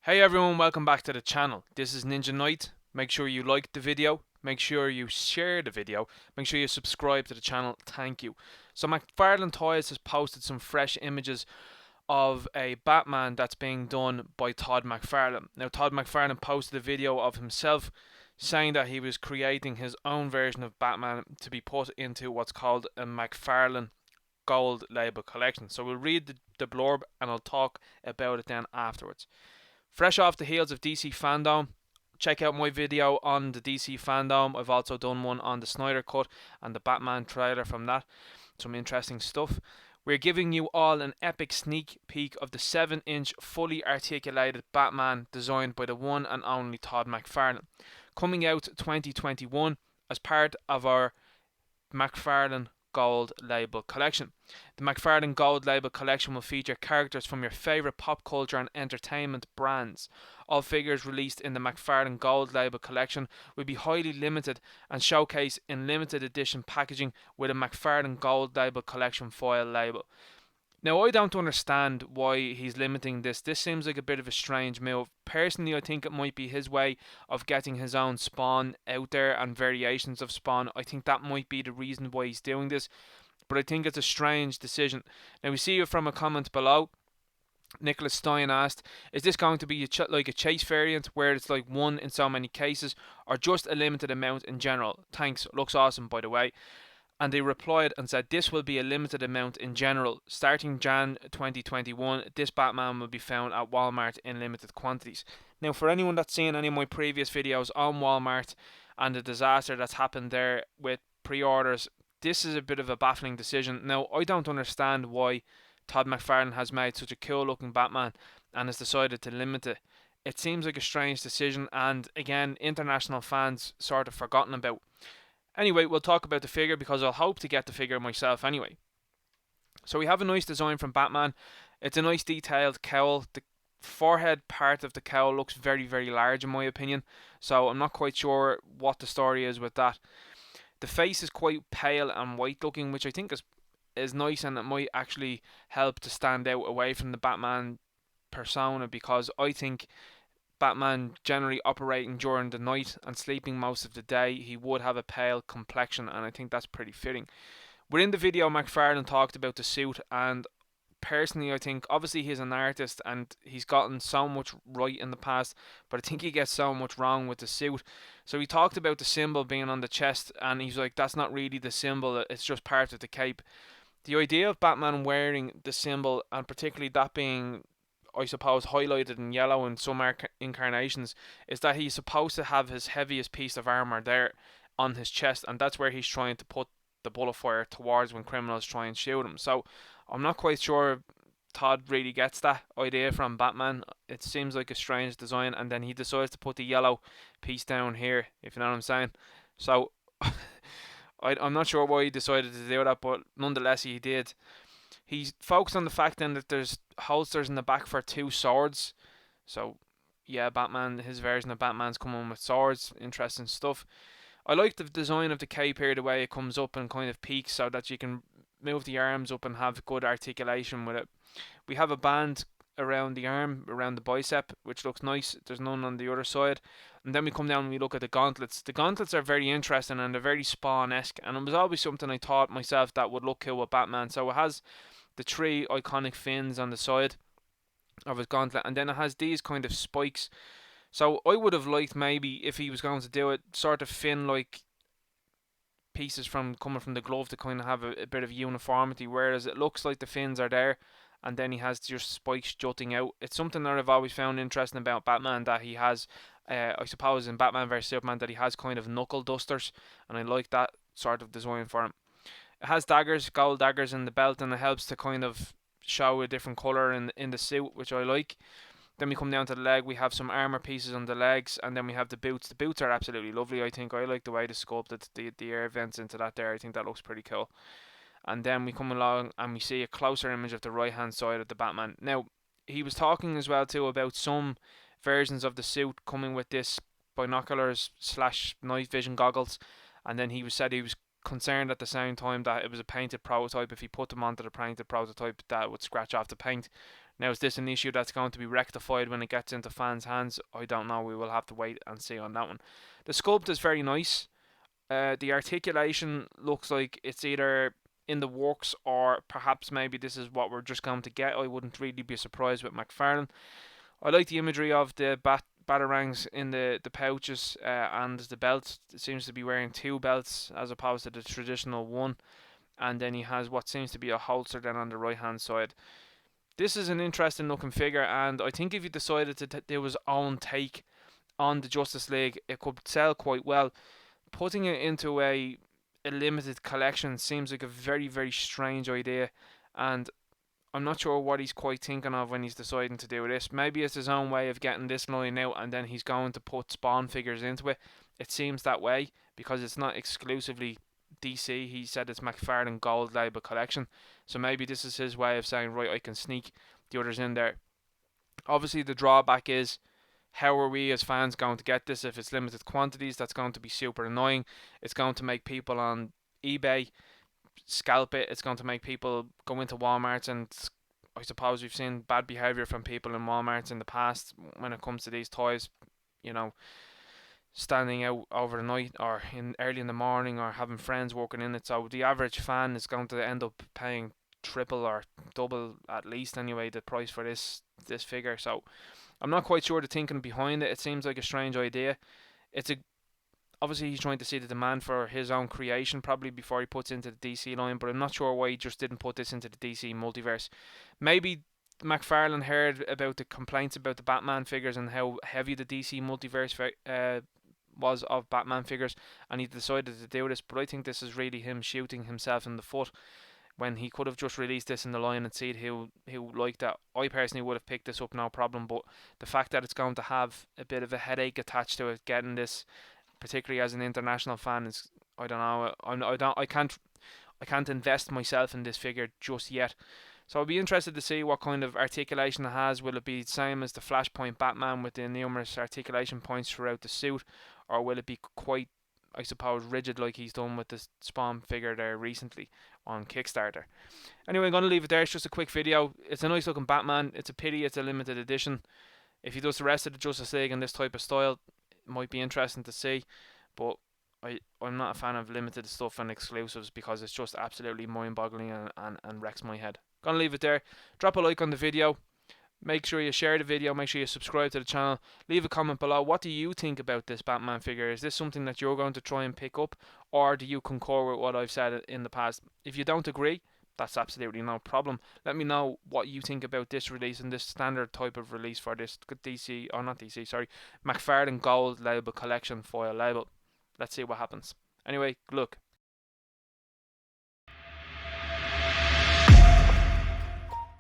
Hey everyone, welcome back to the channel. This is Ninja Knight. Make sure you like the video, make sure you share the video, make sure you subscribe to the channel. Thank you. So McFarlane Toys has posted some fresh images of a Batman that's being done by Todd McFarlane. Now Todd McFarlane posted a video of himself saying that he was creating his own version of Batman to be put into what's called a McFarlane Gold Label collection. So we'll read the blurb and I'll talk about it then afterwards. Fresh off the heels of DC Fandom, check out my video on the DC Fandom. I've also done one on the Snyder Cut and the Batman trailer from that. Some interesting stuff. We're giving you all an epic sneak peek of the 7-inch fully articulated Batman designed by the one and only Todd McFarlane. Coming out 2021 as part of our McFarlane Gold Label collection. The McFarlane Gold Label collection will feature characters from your favourite pop culture and entertainment brands. All figures released in the McFarlane Gold Label collection will be highly limited and showcased in limited edition packaging with a McFarlane Gold Label collection foil label. Now, I don't understand why he's limiting this. This seems like a bit of a strange move. Personally, I think it might be his way of getting his own Spawn out there and variations of Spawn. I think that might be the reason why he's doing this, but I think it's a strange decision. Now, we see it from a comment below. Nicholas Stein asked, is this going to be like a chase variant where it's like one in so many cases, or just a limited amount in general? Thanks, looks awesome by the way. And they replied and said, this will be a limited amount in general. Starting Jan 2021, this Batman will be found at Walmart in limited quantities. Now, for anyone that's seen any of my previous videos on Walmart and the disaster that's happened there with pre-orders, this is a bit of a baffling decision. Now, I don't understand why Todd McFarlane has made such a cool looking Batman and has decided to limit it. It seems like a strange decision, and again, international fans sort of forgotten about. Anyway, we'll talk about the figure because I'll hope to get the figure myself anyway. So we have a nice design from Batman. It's a nice detailed cowl. The forehead part of the cowl looks very, very large in my opinion. So I'm not quite sure what the story is with that. The face is quite pale and white looking, which I think is nice, and it might actually help to stand out away from the Batman persona, because I think Batman generally operating during the night and sleeping most of the day, he would have a pale complexion, and I think that's pretty fitting. Within the video, McFarlane talked about the suit, and personally, I think obviously he's an artist and he's gotten so much right in the past, but I think he gets so much wrong with the suit. So he talked about the symbol being on the chest, and he's like, that's not really the symbol, it's just part of the cape. The idea of Batman wearing the symbol, and particularly that being, I suppose, highlighted in yellow in some incarnations, is that he's supposed to have his heaviest piece of armor there on his chest, and that's where he's trying to put the bullet fire towards when criminals try and shoot him. So I'm not quite sure Todd really gets that idea from Batman. It seems like a strange design, and then he decides to put the yellow piece down here, if you know what I'm saying. So I'm not sure why he decided to do that, but nonetheless he did. He's focused on the fact then that there's holsters in the back for two swords. So yeah, Batman, his version of Batman's coming with swords. Interesting stuff. I like the design of the cape here, the way it comes up and kind of peaks so that you can move the arms up and have good articulation with it. We have a band around the arm, around the bicep, which looks nice. There's none on the other side. And then we come down and we look at the gauntlets. The gauntlets are very interesting and they're very Spawn-esque, and it was always something I thought myself that would look cool with Batman. So it has the three iconic fins on the side of his gauntlet, and then it has these kind of spikes. So I would have liked, maybe if he was going to do it, sort of fin like pieces from coming from the glove to kind of have a bit of uniformity, whereas it looks like the fins are there and then he has just spikes jutting out. It's something that I've always found interesting about Batman, that he has, I suppose in Batman vs Superman, that he has kind of knuckle dusters, and I like that sort of design for him. It has daggers, gold daggers in the belt, and it helps to kind of show a different colour in the suit, which I like. Then we come down to the leg. We have some armor pieces on the legs, and then we have the boots. The boots are absolutely lovely. I think I like the way they sculpted the air vents into that there. I think that looks pretty cool. And then we come along and we see a closer image of the right hand side of the Batman. Now, he was talking as well too about some versions of the suit coming with this binoculars slash night vision goggles, and then said he was concerned at the same time that it was a painted prototype. If he put them onto the painted prototype, that would scratch off the paint. Now, is this an issue that's going to be rectified when it gets into fans' hands? I don't know. We will have to wait and see on that one. The sculpt is very nice. The articulation looks like it's either in the works, or perhaps maybe this is what we're just going to get. I wouldn't really be surprised with McFarlane. I like the imagery of the batarangs in the pouches and the belt. It seems to be wearing two belts as opposed to the traditional one. And then he has what seems to be a holster then on the right hand side. This is an interesting looking figure, and I think if he decided to do his own take on the Justice League, it could sell quite well. Putting it into a limited collection seems like a very, very strange idea, and I'm not sure what he's quite thinking of when he's deciding to do this. Maybe it's his own way of getting this line out, and then he's going to put Spawn figures into it. It seems that way because it's not exclusively DC. He said it's McFarlane Gold Label Collection, so maybe this is his way of saying, right, I can sneak the others in there. Obviously, the drawback is, how are we as fans going to get this if it's limited quantities? That's going to be super annoying. It's going to make people on eBay scalp it. It's going to make people go into Walmart, and I suppose we've seen bad behaviour from people in Walmart in the past when it comes to these toys, you know, standing out over the night or in early in the morning or having friends working in it. So the average fan is going to end up paying triple or double, at least anyway, the price for this figure. So I'm not quite sure the thinking behind it. It seems like a strange idea. It's a Obviously he's trying to see the demand for his own creation probably before he puts into the DC line, but I'm not sure why he just didn't put this into the DC multiverse. Maybe McFarlane heard about the complaints about the Batman figures and how heavy the DC multiverse was of Batman figures, and he decided to do this, but I think this is really him shooting himself in the foot when he could have just released this in the line and seen who liked that. I personally would have picked this up, no problem, but the fact that it's going to have a bit of a headache attached to it, getting this, particularly as an international fan, is, I don't know. I can't invest myself in this figure just yet. So I'll be interested to see what kind of articulation it has. Will it be the same as the Flashpoint Batman with the numerous articulation points throughout the suit, or will it be quite, I suppose, rigid like he's done with the Spawn figure there recently on Kickstarter? Anyway, I'm going to leave it there. It's just a quick video. It's a nice looking Batman. It's a pity it's a limited edition. If he does the rest of the Justice League in this type of style, it might be interesting to see, but I'm not a fan of limited stuff and exclusives because it's just absolutely mind-boggling and wrecks my head. Gonna leave it there. Drop a like on the video. Make sure you share the video. Make sure you subscribe to the channel. Leave a comment below. What do you think about this Batman figure? Is this something that you're going to try and pick up, or do you concur with what I've said in the past? If you don't agree, that's absolutely no problem. Let me know what you think about this release and this standard type of release for this DC, or not DC, sorry, McFarlane Gold Label Collection foil label. Let's see what happens. Anyway, good luck.